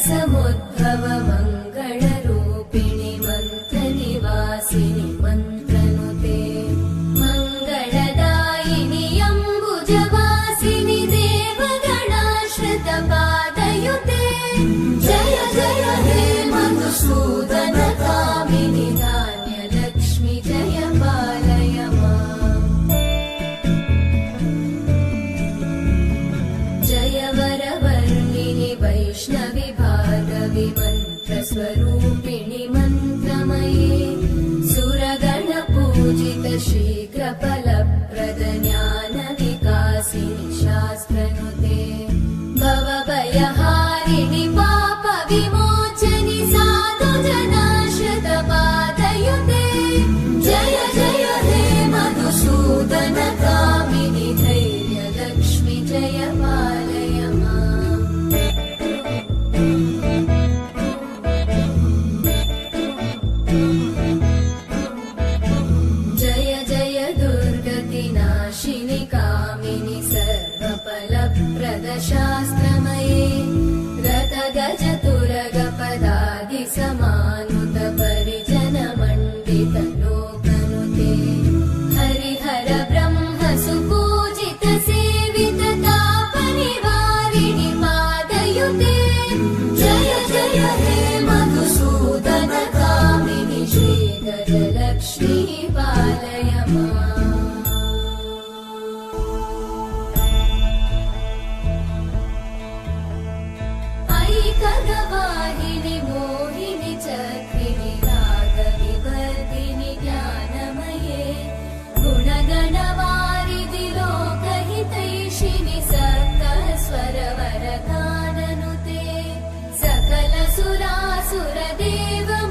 समुद्भव मङ्गलरूपिणि मन्त्रनिवासिनि मन्त्रनुते मङ्गलदायिनि अम्बुजवासिनि देवगणाश्रितपादयुते जय जय हे मधुसूदन कामिनि धान्यलक्ष्मि जय पालय माम् जय वरवर्णिनि वैष्णवि भार्गवि मन्त्रस्वरूपिणि मन्त्रमये सुरगणपूजित शीघ्रफलप्रद ज्ञानविकासिनि शास्त्रनुते भवभयहारिणि पापविमोचनि साधुजनाश्रितपादयुते जय जय हे मधुसूदन कामिनि धैर्यलक्ष्मि जय पालय माम् जय जय दुर्गतिनाशिनि कामिनि सर्वफलप्रद शास्त्रमये रतगजतुरगपदादिसमानुत परिजनमण्डित लोकनुते हरिहर ब्रह्म सुपूजित सेवित तापनिवारिणि पादयुते जय जय हे मधुसूदन कामिनि श्रीगजलक्ष्मी पालय माम् ऐकगवाहिनि मोहिनि चक्रिणि रागविवर्धिनि ज्ञानमये गुणगणवारिधि लोकहितैषिणि सप्तस्वरवरगाननुते सकलसुरासुरदेव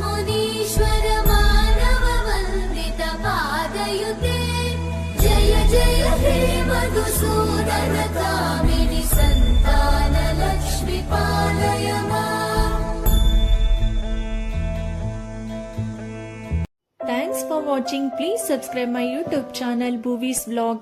मुनीश्वर मानववन्दित पादयुते जय जय हे मधुसूदन कामिनि सन्तानलक्ष्मि पालय माम्। Thanks for watching. Please subscribe my YouTube channel Bhuvi's Vlog.